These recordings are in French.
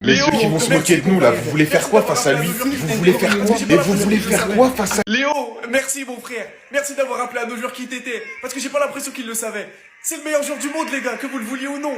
Mais ceux qui vont se moquer de nous là, vous voulez faire quoi face à lui? Vous voulez faire quoi? Et vous voulez faire quoi face à... Léo, merci mon frère. Merci d'avoir rappelé à nos joueurs qui t'étaient. Parce que j'ai pas l'impression qu'ils le savaient. C'est le meilleur joueur du monde, les gars, que vous le vouliez ou non.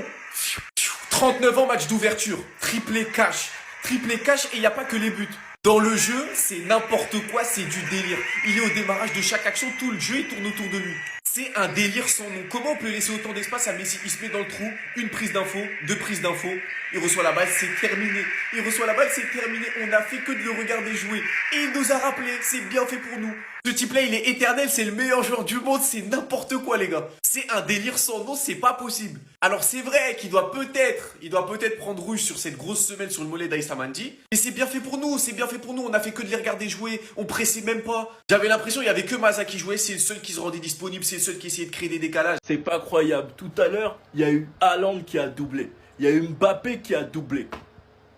39 ans, match d'ouverture. Triplé cash. Triplé cash et il n'y a pas que les buts. Dans le jeu, c'est n'importe quoi, c'est du délire. Il est au démarrage de chaque action, tout le jeu il tourne autour de lui. C'est un délire sans nom. Comment on peut laisser autant d'espace à Messi? Il se met dans le trou, une prise d'info, deux prises d'info, il reçoit la balle, c'est terminé. Il reçoit la balle, c'est terminé. On n'a fait que de le regarder jouer. Et il nous a rappelé, c'est bien fait pour nous. Ce type-là, il est éternel, c'est le meilleur joueur du monde, c'est n'importe quoi, les gars. C'est un délire sans nom, c'est pas possible. Alors c'est vrai qu'il doit peut-être prendre rouge sur cette grosse semelle sur le mollet d'Aïssa Mandi. Mais c'est bien fait pour nous, c'est bien fait pour nous. On a fait que de les regarder jouer, on pressait même pas. J'avais l'impression il y avait que Maza qui jouait, c'est le seul qui se rendait disponible, c'est le seul qui essayait de créer des décalages. C'est pas croyable. Tout à l'heure, il y a eu Haaland qui a doublé. Il y a eu Mbappé qui a doublé.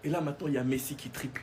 Et là maintenant, il y a Messi qui triple.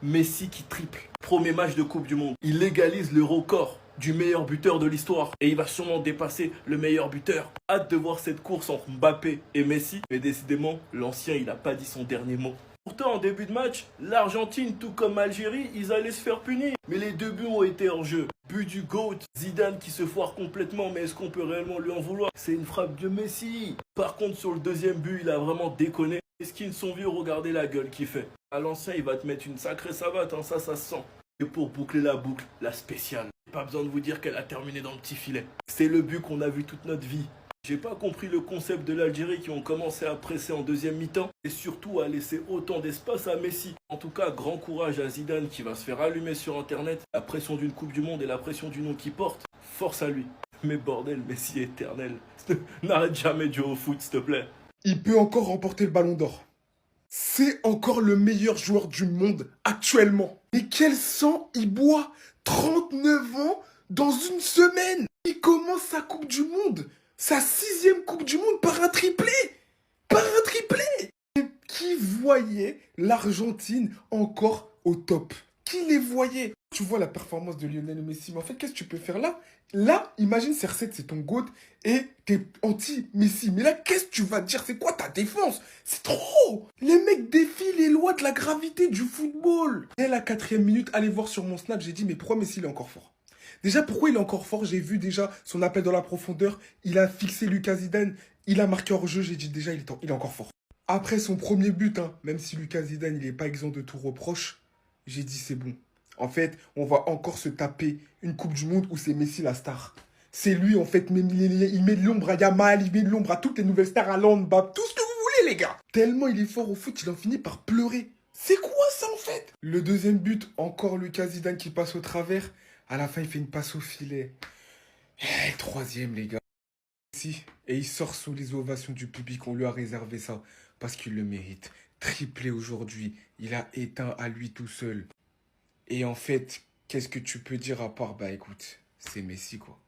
Messi qui triple. Premier match de Coupe du Monde. Il légalise le record du meilleur buteur de l'histoire. Et il va sûrement dépasser le meilleur buteur. Hâte de voir cette course entre Mbappé et Messi. Mais décidément, l'ancien, il n'a pas dit son dernier mot. Pourtant, en début de match, l'Argentine, tout comme l'Algérie, ils allaient se faire punir. Mais les deux buts ont été en jeu. But du GOAT, Zidane qui se foire complètement, mais est-ce qu'on peut réellement lui en vouloir? C'est une frappe de Messi. Par contre, sur le deuxième but, il a vraiment déconné. Les skins sont vieux, regardez la gueule qu'il fait. À l'ancien, il va te mettre une sacrée savate, hein, ça se sent. Et pour boucler la boucle, la spéciale. Pas besoin de vous dire qu'elle a terminé dans le petit filet. C'est le but qu'on a vu toute notre vie. J'ai pas compris le concept de l'Algérie qui ont commencé à presser en deuxième mi-temps et surtout à laisser autant d'espace à Messi. En tout cas, grand courage à Zidane qui va se faire allumer sur internet. La pression d'une Coupe du Monde et la pression du nom qu'il porte, force à lui. Mais bordel, Messi est éternel. N'arrête jamais de jouer au foot, s'il te plaît. Il peut encore remporter le ballon d'or. C'est encore le meilleur joueur du monde actuellement. Et quel sang il boit? 39 ans dans une semaine. Il commence sa Coupe du Monde. Sa 6e Coupe du Monde par un triplé. Par un triplé. Et qui voyait l'Argentine encore au top? Qui les voyait? Tu vois la performance de Lionel Messi, mais en fait, qu'est-ce que tu peux faire là? Là, imagine CR7, c'est ton GOAT et t'es anti-Messi. Mais là, qu'est-ce que tu vas dire? C'est quoi ta défense? C'est trop! Les mecs défient les lois de la gravité du football. Dès la 4e minute, allez voir sur mon snap, j'ai dit, mais pourquoi Messi il est encore fort? Déjà, pourquoi il est encore fort? J'ai vu déjà son appel dans la profondeur. Il a fixé Lucas Zidane. Il a marqué hors jeu. J'ai dit déjà, il est encore fort. Après son premier but, hein, même si Lucas Zidane, il n'est pas exempt de tout reproche, j'ai dit c'est bon. En fait, on va encore se taper une Coupe du Monde où c'est Messi la star. C'est lui, en fait, il met de l'ombre à Yamal, il met de l'ombre à toutes les nouvelles stars, à Haaland, Mbappé, tout ce que vous voulez, les gars. Tellement il est fort au foot, il en finit par pleurer. C'est quoi ça, en fait? Le deuxième but, encore Lucas Zidane qui passe au travers. À la fin, il fait une passe au filet. Et troisième, les gars. Et il sort sous les ovations du public. On lui a réservé ça parce qu'il le mérite. Triplé aujourd'hui. Il a éteint à lui tout seul. Et en fait, qu'est-ce que tu peux dire à part, bah écoute, c'est Messi, quoi.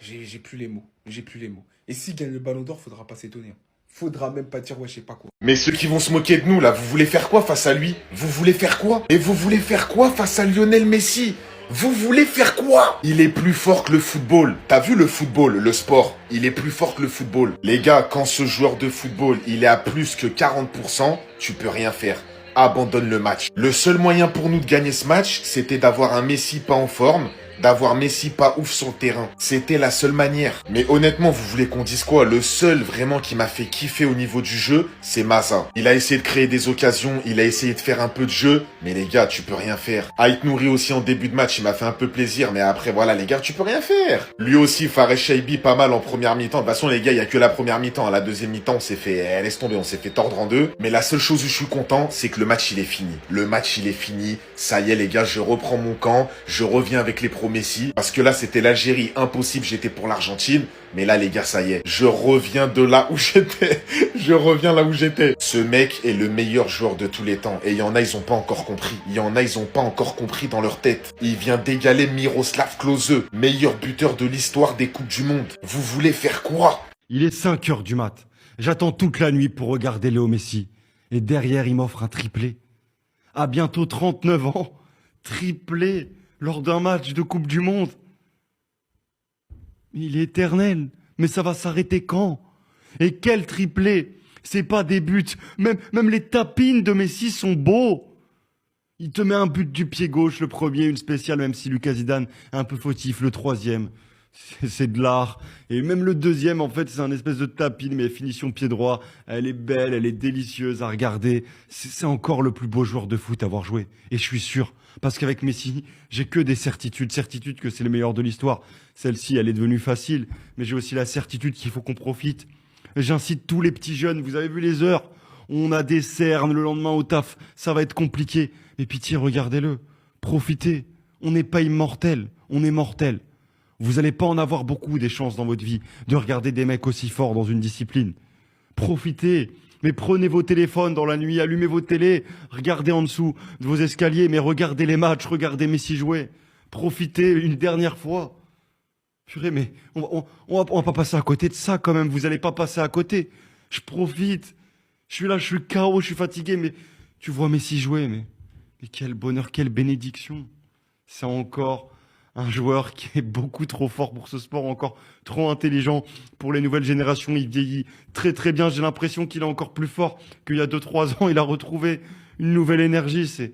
J'ai plus les mots. J'ai plus les mots. Et s'il gagne le ballon d'or, faudra pas s'étonner. Faudra même pas dire, ouais, je sais pas quoi. Mais ceux qui vont se moquer de nous là, vous voulez faire quoi face à lui? Vous voulez faire quoi? Et vous voulez faire quoi face à Lionel Messi? Vous voulez faire quoi? Il est plus fort que le football. T'as vu le football, le sport? Il est plus fort que le football. Les gars, quand ce joueur de football, il est à plus que 40%, tu peux rien faire. Abandonne le match. Le seul moyen pour nous de gagner ce match, c'était d'avoir un Messi pas en forme, d'avoir Messi pas ouf sur le terrain. C'était la seule manière. Mais honnêtement, vous voulez qu'on dise quoi? Le seul vraiment qui m'a fait kiffer au niveau du jeu, c'est Maza. Il a essayé de créer des occasions, il a essayé de faire un peu de jeu, mais les gars, tu peux rien faire. Ait Nouri aussi en début de match, il m'a fait un peu plaisir, mais après voilà les gars, tu peux rien faire. Lui aussi, Fares Chaibi, pas mal en première mi-temps. De toute façon les gars, il y a que la première mi-temps. À la deuxième mi-temps, on s'est fait, laisse tomber, on s'est fait tordre en deux. Mais la seule chose où je suis content, c'est que le match il est fini. Le match il est fini. Ça y est les gars, je reprends mon camp, je reviens avec les pros Messi. Parce que là, c'était l'Algérie, impossible, j'étais pour l'Argentine. Mais là, les gars, ça y est, je reviens de là où j'étais. Je reviens là où j'étais. Ce mec est le meilleur joueur de tous les temps. Et il y en a, ils ont pas encore compris. Il y en a, ils ont pas encore compris dans leur tête. Il vient d'égaler Miroslav Klose, meilleur buteur de l'histoire des Coupes du Monde. Vous voulez faire quoi? Il est 5 heures du mat. J'attends toute la nuit pour regarder Léo Messi. Et derrière, il m'offre un triplé. À bientôt 39 ans. Triplé lors d'un match de Coupe du Monde. Il est éternel. Mais ça va s'arrêter quand? Et quel triplé! C'est pas des buts. Même les tapines de Messi sont beaux. Il te met un but du pied gauche, le premier, une spéciale, même si Lucas Zidane est un peu fautif. Le troisième, c'est de l'art. Et même le deuxième, en fait, c'est un espèce de tapine, mais finition pied droit. Elle est belle, elle est délicieuse à regarder. C'est encore le plus beau joueur de foot à avoir joué. Et je suis sûr, parce qu'avec Messi, j'ai que des certitudes. Certitude que c'est le meilleur de l'histoire. Celle-ci, elle est devenue facile. Mais j'ai aussi la certitude qu'il faut qu'on profite. J'incite tous les petits jeunes, vous avez vu les heures? On a des cernes le lendemain au taf, ça va être compliqué. Mais pitié, regardez-le. Profitez. On n'est pas immortel, on est mortel. Vous n'allez pas en avoir beaucoup des chances dans votre vie de regarder des mecs aussi forts dans une discipline. Profitez. Mais prenez vos téléphones dans la nuit, allumez vos télés, regardez en dessous de vos escaliers, mais regardez les matchs, regardez Messi jouer. Profitez une dernière fois. Purée, mais on va pas passer à côté de ça quand même, vous allez pas passer à côté. Je profite. Je suis là, je suis KO, je suis fatigué, mais tu vois Messi jouer, mais quel bonheur, quelle bénédiction. C'est encore un joueur qui est beaucoup trop fort pour ce sport, encore trop intelligent pour les nouvelles générations. Il vieillit très très bien, j'ai l'impression qu'il est encore plus fort qu'il y a 2-3 ans. Il a retrouvé une nouvelle énergie, c'est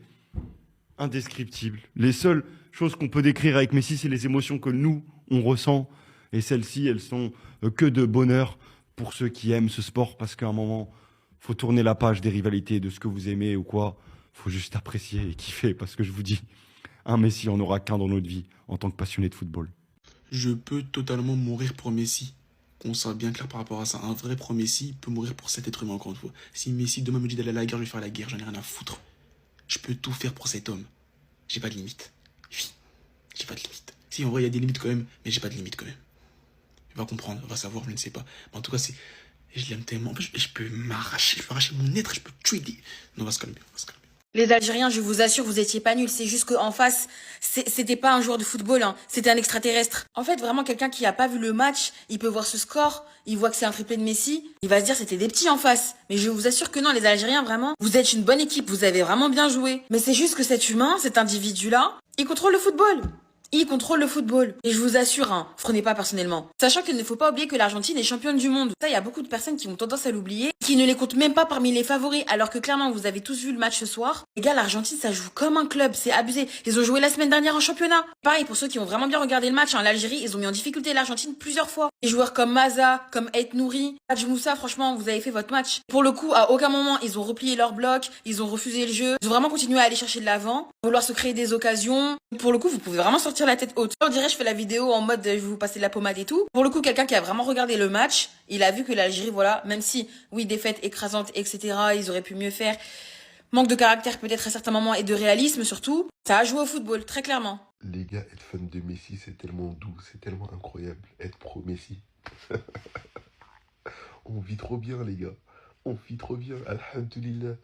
indescriptible. Les seules choses qu'on peut décrire avec Messi, c'est les émotions que nous, on ressent. Et celles-ci, elles sont que de bonheur pour ceux qui aiment ce sport, parce qu'à un moment, faut tourner la page des rivalités, de ce que vous aimez ou quoi. Faut juste apprécier et kiffer, parce que je vous dis, un Messi, on n'aura qu'un dans notre vie, en tant que passionné de football. Je peux totalement mourir pour Messi. Qu'on soit bien clair par rapport à ça. Un vrai pro Messi peut mourir pour cet être humain, encore une fois. Si Messi demain me dit d'aller à la guerre, je vais faire la guerre, j'en ai rien à foutre. Je peux tout faire pour cet homme. J'ai pas de limite. Oui, j'ai pas de limite. Si, en vrai, il y a des limites quand même, mais j'ai pas de limite quand même. Il va comprendre, il va savoir, je ne sais pas. Mais en tout cas, je l'aime tellement. En fait, je peux m'arracher, je peux arracher mon être, je peux tuer des... Non, on va se calmer, on va se calmer. Les Algériens, je vous assure, vous étiez pas nuls. C'est juste qu'en face, c'était pas un joueur de football, hein. C'était un extraterrestre. En fait, vraiment, quelqu'un qui a pas vu le match, il peut voir ce score, il voit que c'est un triplé de Messi, il va se dire c'était des petits en face. Mais je vous assure que non, les Algériens, vraiment, vous êtes une bonne équipe, vous avez vraiment bien joué. Mais c'est juste que cet humain, cet individu-là, il contrôle le football. Il contrôle le football. Et je vous assure, hein, prenez pas personnellement. Sachant qu'il ne faut pas oublier que l'Argentine est championne du monde. Ça, il y a beaucoup de personnes qui ont tendance à l'oublier, qui ne les comptent même pas parmi les favoris, alors que clairement, vous avez tous vu le match ce soir. Les gars, l'Argentine, ça joue comme un club, c'est abusé. Ils ont joué la semaine dernière en championnat. Pareil, pour ceux qui ont vraiment bien regardé le match, hein, l'Algérie, ils ont mis en difficulté l'Argentine plusieurs fois. Des joueurs comme Maza, comme Ait Nouri, Hadj Moussa, franchement, vous avez fait votre match. Pour le coup, à aucun moment, ils ont replié leur bloc, ils ont refusé le jeu. Ils ont vraiment continué à aller chercher de l'avant, vouloir se créer des occasions. Pour le coup, vous pouvez vraiment sortir la tête haute. On dirait, je fais la vidéo en mode, je vais vous passer de la pommade et tout. Pour le coup, quelqu'un qui a vraiment regardé le match, il a vu que l'Algérie, voilà, même si, oui, défaite écrasante, etc., ils auraient pu mieux faire. Manque de caractère peut-être à certains moments et de réalisme surtout. Ça a joué au football, très clairement. Les gars, être fan de Messi, c'est tellement doux, c'est tellement incroyable. Être pro Messi. On vit trop bien, les gars. On vit trop bien. Alhamdulillah.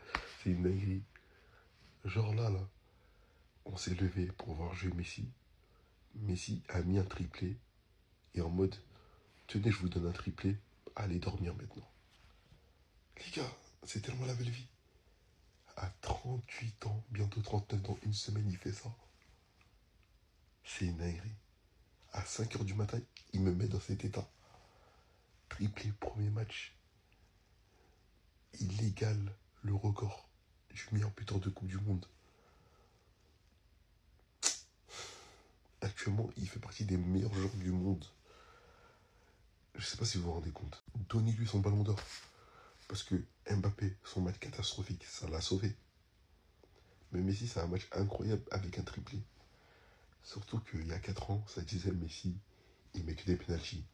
C'est une dinguerie. Genre là, on s'est levé pour voir jouer Messi. Messi a mis un triplé. Et en mode, tenez, je vous donne un triplé. Allez dormir maintenant. Les gars, c'est tellement la belle vie. À 38 ans, bientôt 39 dans une semaine, il fait ça. C'est une dinguerie. À 5h du matin, il me met dans cet état. Triplé, premier match. Il égale le record du meilleur buteur de Coupe du Monde. Actuellement, il fait partie des meilleurs joueurs du monde. Je sais pas si vous vous rendez compte. Donnez-lui son ballon d'or. Parce que Mbappé, son match catastrophique, ça l'a sauvé. Mais Messi, c'est un match incroyable avec un triplé. Surtout qu'il y a 4 ans, ça disait Messi, il met que des pénaltys.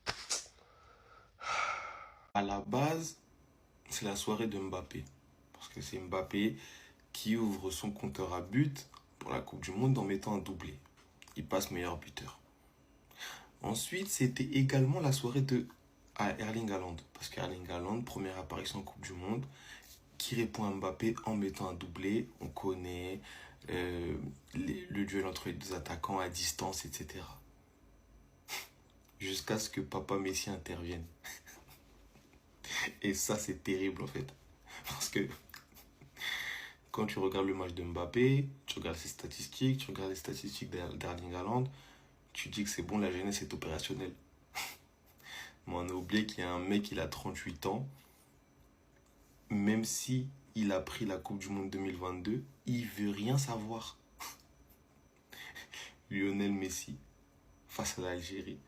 À la base, c'est la soirée de Mbappé. Parce que c'est Mbappé qui ouvre son compteur à but pour la Coupe du Monde en mettant un doublé. Il passe meilleur buteur. Ensuite, c'était également la soirée de Erling Haaland. Parce qu'Erling Haaland, première apparition en Coupe du Monde, qui répond à Mbappé en mettant un doublé. On connaît le duel entre les deux attaquants à distance, etc. Jusqu'à ce que Papa Messi intervienne. Et ça, c'est terrible en fait. Parce que quand tu regardes le match de Mbappé, tu regardes ses statistiques, tu regardes les statistiques d'Erling Haaland, tu dis que c'est bon, la jeunesse est opérationnelle. Mais on a oublié qu'il y a un mec, il a 38 ans. même si il a pris la Coupe du Monde 2022, il veut rien savoir. Lionel Messi, face à l'Algérie,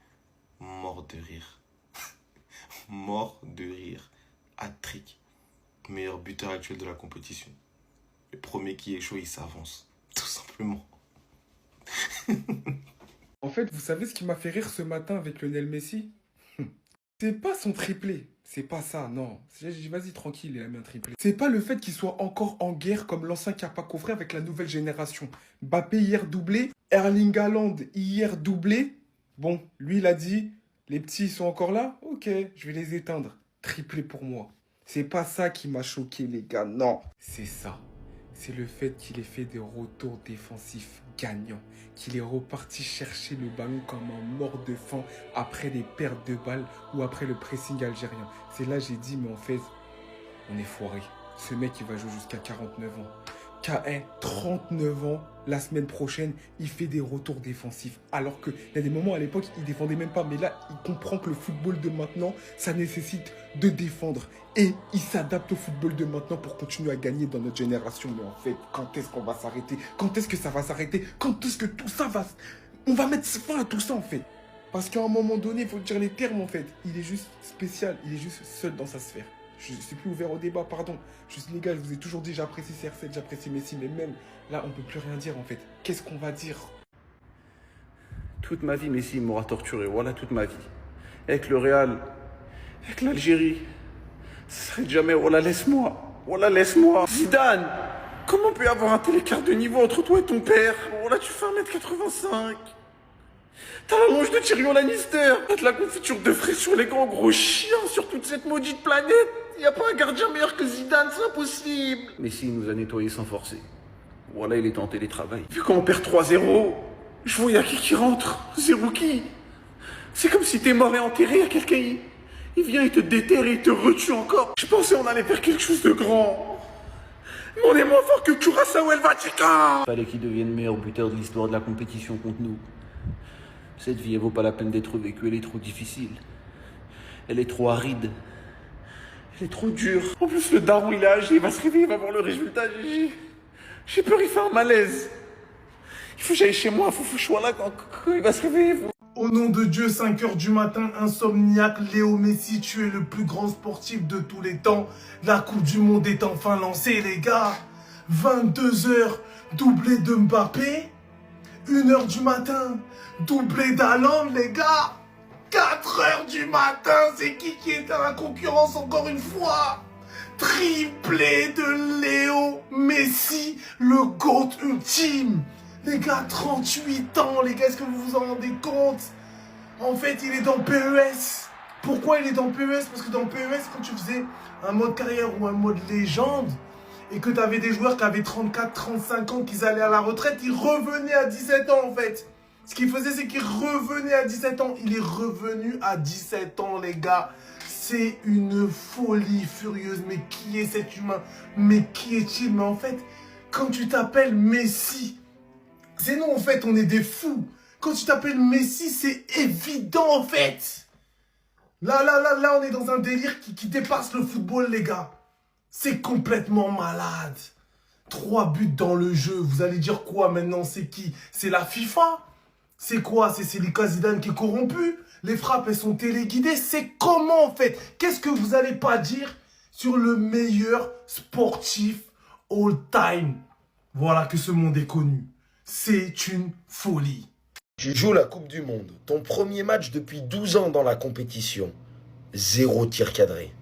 mort de rire. Mort de rire. Hat-trick. Meilleur buteur actuel de la compétition. Le premier qui est chaud, il s'avance. Tout simplement. En fait, vous savez ce qui m'a fait rire ce matin avec Lionel Messi? C'est pas son triplé. C'est pas ça, non. J'ai dit, vas-y, tranquille, il a mis un triplé. C'est pas le fait qu'il soit encore en guerre comme l'ancien Kappa Coffret avec la nouvelle génération. Mbappé hier doublé, Erling Haaland hier doublé. Bon, lui, il a dit, les petits, ils sont encore là? Ok, je vais les éteindre. Triplé pour moi. C'est pas ça qui m'a choqué, les gars, non. C'est ça. C'est le fait qu'il ait fait des retours défensifs gagnants, qu'il est reparti chercher le ballon comme un mort de faim après les pertes de balles ou après le pressing algérien. C'est là que j'ai dit, mais en fait, on est foiré. Ce mec, il va jouer jusqu'à 49 ans. KN, 39 ans, la semaine prochaine, il fait des retours défensifs. Alors qu'il y a des moments à l'époque, il défendait même pas. Mais là, il comprend que le football de maintenant, ça nécessite de défendre. Et il s'adapte au football de maintenant pour continuer à gagner dans notre génération. Mais en fait, quand est-ce qu'on va s'arrêter? Quand est-ce que ça va s'arrêter? Quand est-ce que tout ça va... On va mettre fin à tout ça, en fait. Parce qu'à un moment donné, il faut dire les termes, en fait. Il est juste spécial. Il est juste seul dans sa sphère. Je ne suis plus ouvert au débat, pardon. Juste, les gars, je vous ai toujours dit, j'apprécie CR7, j'apprécie Messi. Mais même là, on ne peut plus rien dire, en fait. Qu'est-ce qu'on va dire? Toute ma vie, Messi m'aura torturé. Voilà, toute ma vie. Avec le Real, avec l'Algérie. Ça serait jamais, voilà, laisse-moi. Voilà, laisse-moi. Zidane, comment peut y avoir un tel écart de niveau entre toi et ton père? Voilà, tu fais 1m85. T'as la longe de Tyrion Lannister. T'as de la confiture de frais sur les grands gros chiens sur toute cette maudite planète. Y a pas un gardien meilleur que Zidane, c'est impossible. Messi nous a nettoyé sans forcer. Voilà, il est en télétravail. Vu qu'on perd 3-0, je vois y a qui rentre. Zéro qui. C'est comme si t'es mort et enterré, y a quelqu'un, il vient, il te déterre et il te retue encore. Je pensais on allait faire quelque chose de grand. Mais on est moins fort que Curaçao et le Vatican. Fallait qu'il devienne meilleur buteur de l'histoire de la compétition contre nous. Cette vie, elle vaut pas la peine d'être vécue, elle est trop difficile. Elle est trop aride. Elle est trop dure. En plus, le daron, il est âgé, il va se réveiller, il va voir le résultat. J'ai peur, il fait un malaise. Il faut que j'aille chez moi, faut que je sois là quand il va se réveiller. Au nom de Dieu, 5 h du matin, insomniaque, Léo Messi, tu es le plus grand sportif de tous les temps. La Coupe du Monde est enfin lancée, les gars. 22 h, doublé de Mbappé. 1 h du matin, doublé d'Haaland, les gars. 4 h du matin, c'est qui est à la concurrence encore une fois? Triplé de Léo Messi, le GOAT ultime. Les gars, 38 ans, les gars, est-ce que vous vous en rendez compte? En fait, il est dans PES. Pourquoi il est dans PES? Parce que dans PES, quand tu faisais un mode carrière ou un mode légende, et que tu avais des joueurs qui avaient 34, 35 ans, qu'ils allaient à la retraite, ils revenaient à 17 ans, en fait. Ce qu'il faisait, c'est qu'il revenait à 17 ans. Il est revenu à 17 ans, les gars. C'est une folie furieuse. Mais qui est cet humain? Mais qui est-il? Mais en fait, quand tu t'appelles Messi... C'est nous, en fait, on est des fous. Quand tu t'appelles Messi, c'est évident, en fait. Là, on est dans un délire qui dépasse le football, les gars. C'est complètement malade. 3 buts dans le jeu. Vous allez dire quoi maintenant? C'est qui? C'est la FIFA? C'est quoi? C'est Lucas Zidane qui est corrompu? Les frappes, elles sont téléguidées? C'est comment, en fait? Qu'est-ce que vous allez pas dire sur le meilleur sportif all-time? Voilà que ce monde est connu. C'est une folie. Tu joues la Coupe du Monde, ton premier match depuis 12 ans dans la compétition. 0 tir cadré.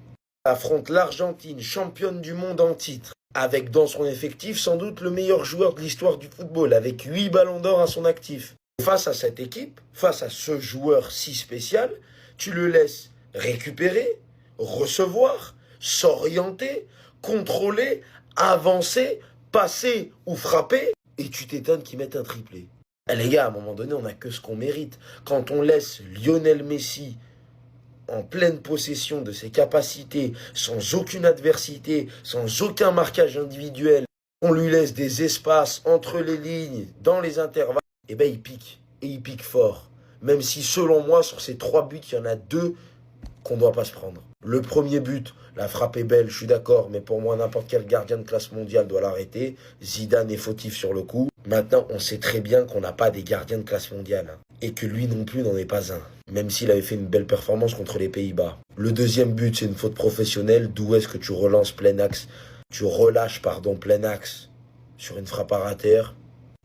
Affronte l'Argentine, championne du monde en titre, avec dans son effectif sans doute le meilleur joueur de l'histoire du football, avec 8 ballons d'or à son actif. Face à cette équipe, face à ce joueur si spécial, tu le laisses récupérer, recevoir, s'orienter, contrôler, avancer, passer ou frapper. Et tu t'étonnes qu'ils mettent un triplé. Eh les gars, à un moment donné, on n'a que ce qu'on mérite. Quand on laisse Lionel Messi en pleine possession de ses capacités, sans aucune adversité, sans aucun marquage individuel, on lui laisse des espaces entre les lignes, dans les intervalles, et ben il pique. Et il pique fort. Même si, selon moi, sur ces 3 buts, il y en a 2 qu'on ne doit pas se prendre. Le premier but, la frappe est belle, je suis d'accord, mais pour moi, n'importe quel gardien de classe mondiale doit l'arrêter. Zidane est fautif sur le coup. Maintenant, on sait très bien qu'on n'a pas des gardiens de classe mondiale. Hein, et que lui non plus n'en est pas un. Même s'il avait fait une belle performance contre les Pays-Bas. Le deuxième but, c'est une faute professionnelle. D'où est-ce que tu relances plein axe? Tu relâches, plein axe sur une frappe à rater.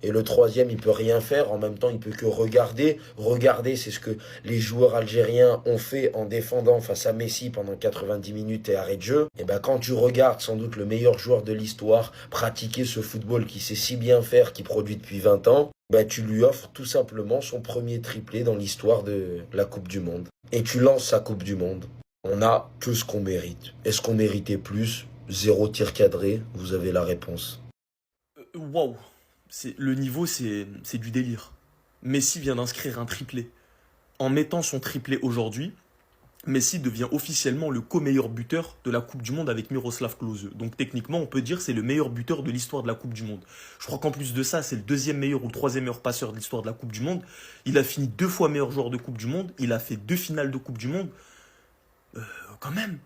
Et le troisième, il peut rien faire. En même temps, il peut que regarder. Regarder, c'est ce que les joueurs algériens ont fait en défendant face à Messi pendant 90 minutes et arrêt de jeu. Et ben, quand tu regardes sans doute le meilleur joueur de l'histoire pratiquer ce football qui sait si bien faire, qui produit depuis 20 ans, ben, tu lui offres tout simplement son premier triplé dans l'histoire de la Coupe du Monde. Et tu lances sa Coupe du Monde. On a tout ce qu'on mérite. Est-ce qu'on méritait plus? 0 tir cadré, vous avez la réponse. Waouh, le niveau, c'est du délire. Messi vient d'inscrire un triplé. En mettant son triplé aujourd'hui, Messi devient officiellement le co-meilleur buteur de la Coupe du Monde avec Miroslav Klose. Donc techniquement, on peut dire que c'est le meilleur buteur de l'histoire de la Coupe du Monde. Je crois qu'en plus de ça, c'est le deuxième meilleur ou le troisième meilleur passeur de l'histoire de la Coupe du Monde. Il a fini 2 fois meilleur joueur de Coupe du Monde. Il a fait 2 finales de Coupe du Monde. Quand même.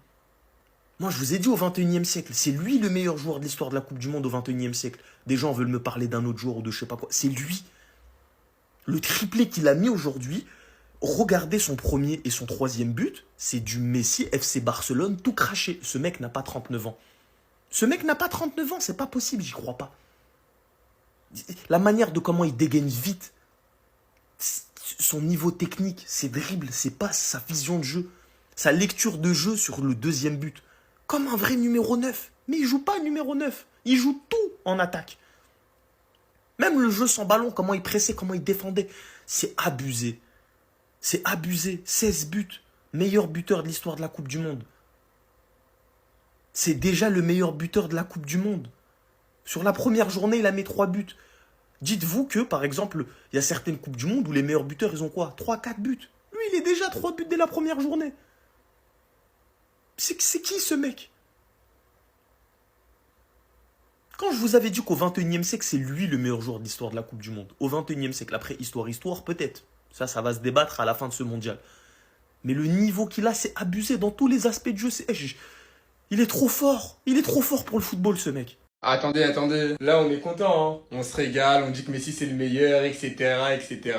Moi, je vous ai dit au 21e siècle, c'est lui le meilleur joueur de l'histoire de la Coupe du Monde au 21e siècle. Des gens veulent me parler d'un autre joueur ou de je sais pas quoi. C'est lui. Le triplé qu'il a mis aujourd'hui, regardez son premier et son troisième but, c'est du Messi FC Barcelone tout craché. Ce mec n'a pas 39 ans. Ce mec n'a pas 39 ans, c'est pas possible, j'y crois pas. La manière de comment il dégaine vite, son niveau technique, ses dribbles, ses passes, sa vision de jeu, sa lecture de jeu sur le deuxième but. Comme un vrai numéro 9. Mais il joue pas numéro 9. Il joue tout en attaque. Même le jeu sans ballon, comment il pressait, comment il défendait. C'est abusé. C'est abusé. 16 buts. Meilleur buteur de l'histoire de la Coupe du Monde. C'est déjà le meilleur buteur de la Coupe du Monde. Sur la première journée, il a mis 3 buts. Dites-vous que, par exemple, il y a certaines Coupes du Monde où les meilleurs buteurs, ils ont quoi? 3-4 buts. Lui, il est déjà 3 buts dès la première journée. C'est qui ce mec? Quand je vous avais dit qu'au 21e siècle, c'est lui le meilleur joueur de l'histoire de la Coupe du Monde. Au 21e siècle, après histoire, peut-être. Ça va se débattre à la fin de ce mondial. Mais le niveau qu'il a, c'est abusé dans tous les aspects de jeu. Il est trop fort. Il est trop fort pour le football, ce mec. Attendez. Là, on est content, hein. On se régale, on dit que Messi c'est le meilleur, etc., etc.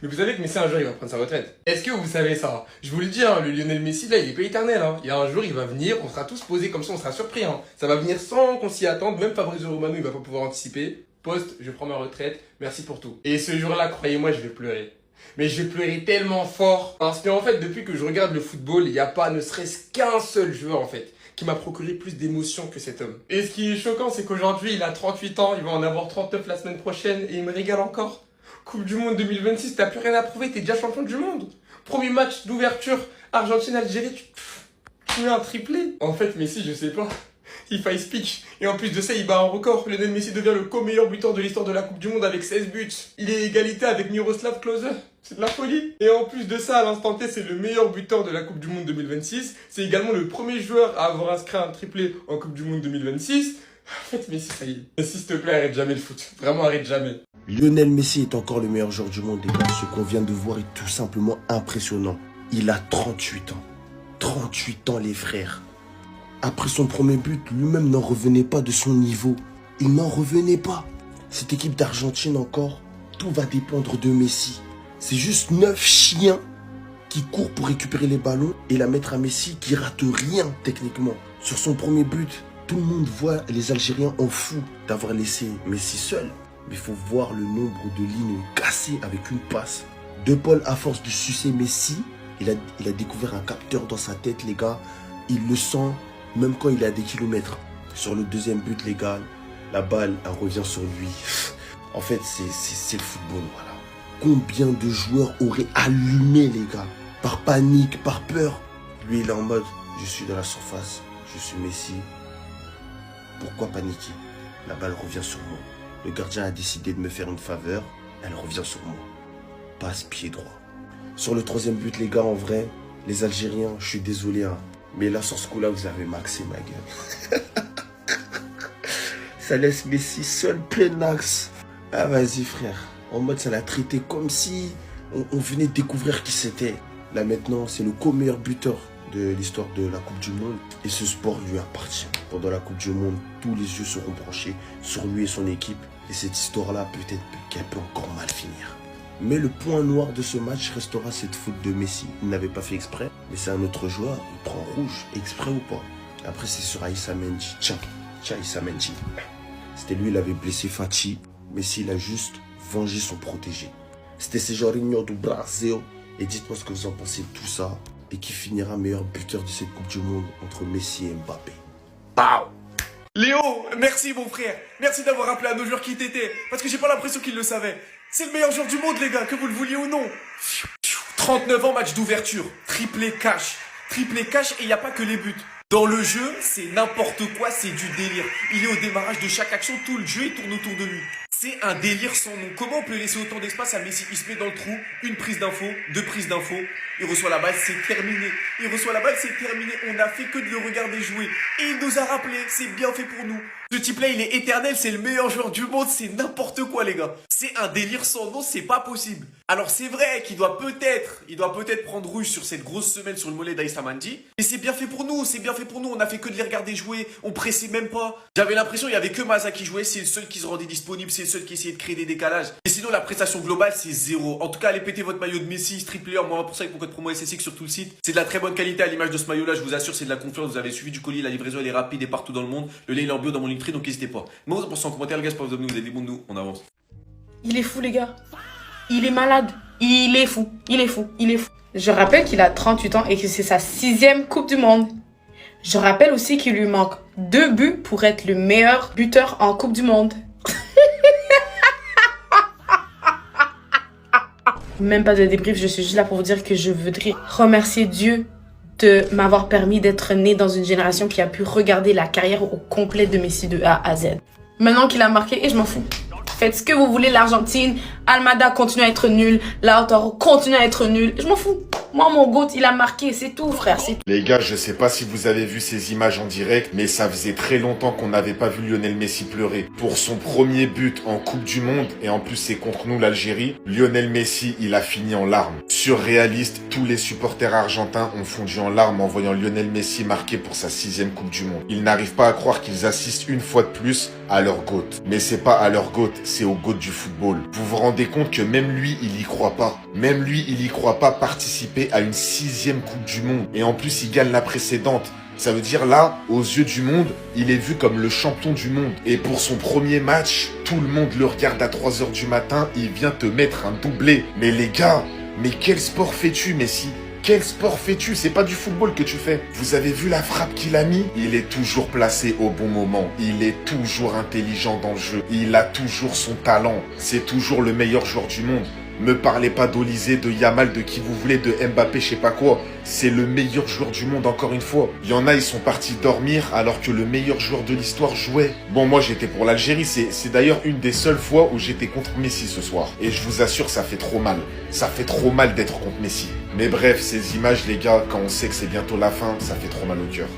Mais vous savez que Messi, un jour, il va prendre sa retraite. Est-ce que vous savez ça? Je vous le dis, hein, le Lionel Messi, là, il est pas éternel, hein. Il y a un jour, il va venir, on sera tous posés comme ça, on sera surpris, hein. Ça va venir sans qu'on s'y attende, même Fabrizio Romano, il va pas pouvoir anticiper. Poste, je prends ma retraite, merci pour tout. Et ce jour-là, croyez-moi, je vais pleurer. Mais je vais pleurer tellement fort. Parce qu'en fait, depuis que je regarde le football, il n'y a pas ne serait-ce qu'un seul joueur, en fait, qui m'a procuré plus d'émotions que cet homme. Et ce qui est choquant, c'est qu'aujourd'hui, il a 38 ans, il va en avoir 39 la semaine prochaine, et il me régale encore. Coupe du Monde 2026, t'as plus rien à prouver, t'es déjà champion du monde. Premier match d'ouverture, Argentine-Algérie, tu mets un triplé. En fait, Messi, je sais pas, if I speak. Et en plus de ça, il bat un record. Lionel Messi devient le co-meilleur buteur de l'histoire de la Coupe du Monde avec 16 buts. Il est égalité avec Miroslav Klose. C'est de la folie. Et en plus de ça, à l'instant T, c'est le meilleur buteur de la Coupe du Monde 2026. C'est également le premier joueur à avoir inscrit un triplé en Coupe du Monde 2026. En fait, Messi, ça y est. Messi, s'il te plaît, arrête jamais le foot. Vraiment, arrête jamais. Lionel Messi est encore le meilleur joueur du monde, les gars. Ce qu'on vient de voir est tout simplement impressionnant. Il a 38 ans. 38 ans, les frères. Après son premier but, lui-même n'en revenait pas de son niveau. Il n'en revenait pas. Cette équipe d'Argentine encore, tout va dépendre de Messi. C'est juste 9 chiens qui courent pour récupérer les ballons et la mettre à Messi qui rate rien techniquement. Sur son premier but, tout le monde voit les Algériens en fou d'avoir laissé Messi seul. Mais il faut voir le nombre de lignes cassées avec une passe. De Paul, à force de sucer Messi, il a découvert un capteur dans sa tête, les gars. Il le sent même quand il est à des kilomètres. Sur le deuxième but, les gars, la balle, elle revient sur lui. En fait, c'est le football, voilà. Combien de joueurs auraient allumé, les gars? Par panique, par peur. Lui, il est en mode, je suis dans la surface, je suis Messi. Pourquoi paniquer? La balle revient sur moi. Le gardien a décidé de me faire une faveur, elle revient sur moi. Passe pied droit. Sur le troisième but, les gars, en vrai, les Algériens, je suis désolé, hein, mais là, sur ce coup-là, vous avez maxé ma gueule. Ça laisse Messi seul, plein axe. Ah, vas-y, frère. En mode, ça l'a traité comme si on venait de découvrir qui c'était. Là, maintenant, c'est le co-meilleur buteur de l'histoire de la Coupe du Monde et ce sport lui appartient. Pendant la Coupe du Monde, tous les yeux seront branchés sur lui et son équipe et cette histoire-là peut-être qu'elle peut encore mal finir. Mais le point noir de ce match restera cette faute de Messi. Il n'avait pas fait exprès, mais c'est un autre joueur, il prend rouge, exprès ou pas. Après c'est sur Aïssa Mendy. Tiens Aïssa Mendy. C'était lui, il avait blessé Fati. Messi, il a juste vengé son protégé. C'était ce Jorginho do Brasil. Et dites-moi ce que vous en pensez de tout ça. Et qui finira meilleur buteur de cette Coupe du Monde entre Messi et Mbappé. Pow! Léo, merci mon frère. Merci d'avoir rappelé à nos joueurs qui t'étaient. Parce que j'ai pas l'impression qu'ils le savaient. C'est le meilleur joueur du monde les gars, que vous le vouliez ou non. 39 ans, match d'ouverture. Triplé cash et il n'y a pas que les buts. Dans le jeu, c'est n'importe quoi, c'est du délire. Il est au démarrage de chaque action, tout le jeu il tourne autour de lui. C'est un délire sans nom. Comment on peut laisser autant d'espace à Messi? Il se met dans le trou, une prise d'info, deux prises d'info, il reçoit la balle, c'est terminé. On n'a fait que de le regarder jouer. Et il nous a rappelé, c'est bien fait pour nous. Ce type-là, il est éternel, c'est le meilleur joueur du monde, c'est n'importe quoi les gars. C'est un délire sans nom, c'est pas possible. Alors c'est vrai qu'il doit peut-être prendre rouge sur cette grosse semelle sur le mollet d'Aïssa Mendy. Mais c'est bien fait pour nous, on a fait que de les regarder jouer, on pressait même pas. J'avais l'impression qu'il y avait que Maza qui jouait, c'est le seul qui se rendait disponible, c'est le seul qui essayait de créer des décalages. Et sinon la prestation globale c'est zéro. En tout cas allez péter votre maillot de Messi, street player, moi pour ça avec mon code promo SSX sur tout le site. C'est de la très bonne qualité à l'image de ce maillot là, je vous assure c'est de la confiance, vous avez suivi du colis, la livraison elle est rapide et partout dans le monde. Le lien il est en bio dans mon link donc n'hésitez pas. Moi vous en pensez en commentaire les gars, j'espère que vous avez des bons de nous, on avance. Il est fou les gars, il est malade, il est fou. Je rappelle qu'il a 38 ans et que c'est sa 6e Coupe du Monde. Je rappelle aussi qu'il lui manque 2 buts pour être le meilleur buteur en Coupe du Monde. Même pas de débrief, je suis juste là pour vous dire que je voudrais remercier Dieu de m'avoir permis d'être né dans une génération qui a pu regarder la carrière au complet de Messi de A à Z. Maintenant qu'il a marqué, et je m'en fous. Faites ce que vous voulez, l'Argentine. Almada continue à être nul. Lautaro continue à être nul. Je m'en fous. Moi, mon GOAT, il a marqué. C'est tout, frère. C'est tout. Les gars, je sais pas si vous avez vu ces images en direct, mais ça faisait très longtemps qu'on n'avait pas vu Lionel Messi pleurer. Pour son premier but en Coupe du Monde, et en plus c'est contre nous l'Algérie, Lionel Messi, il a fini en larmes. Surréaliste, tous les supporters argentins ont fondu en larmes en voyant Lionel Messi marquer pour sa 6e Coupe du Monde. Ils n'arrivent pas à croire qu'ils assistent une fois de plus à leur GOAT. Mais c'est pas à leur GOAT, c'est au GOAT du football. Vous vous rendez compte que même lui, il y croit pas. Même lui, il y croit pas participer à une 6e Coupe du Monde. Et en plus, il gagne la précédente. Ça veut dire là, aux yeux du monde, il est vu comme le champion du monde. Et pour son premier match, tout le monde le regarde à 3 h du matin, il vient te mettre un doublé. Mais les gars, mais quel sport fais-tu, Messi ? Quel sport fais-tu? C'est pas du football que tu fais. Vous avez vu la frappe qu'il a mis? Il est toujours placé au bon moment. Il est toujours intelligent dans le jeu. Il a toujours son talent. C'est toujours le meilleur joueur du monde. Me parlez pas d'Olysée, de Yamal, de qui vous voulez, de Mbappé, je sais pas quoi. C'est le meilleur joueur du monde encore une fois. Il y en a, ils sont partis dormir alors que le meilleur joueur de l'histoire jouait. Bon, moi j'étais pour l'Algérie. C'est d'ailleurs une des seules fois où j'étais contre Messi ce soir. Et je vous assure, ça fait trop mal. Ça fait trop mal d'être contre Messi. Mais bref, ces images, les gars, quand on sait que c'est bientôt la fin, ça fait trop mal au cœur.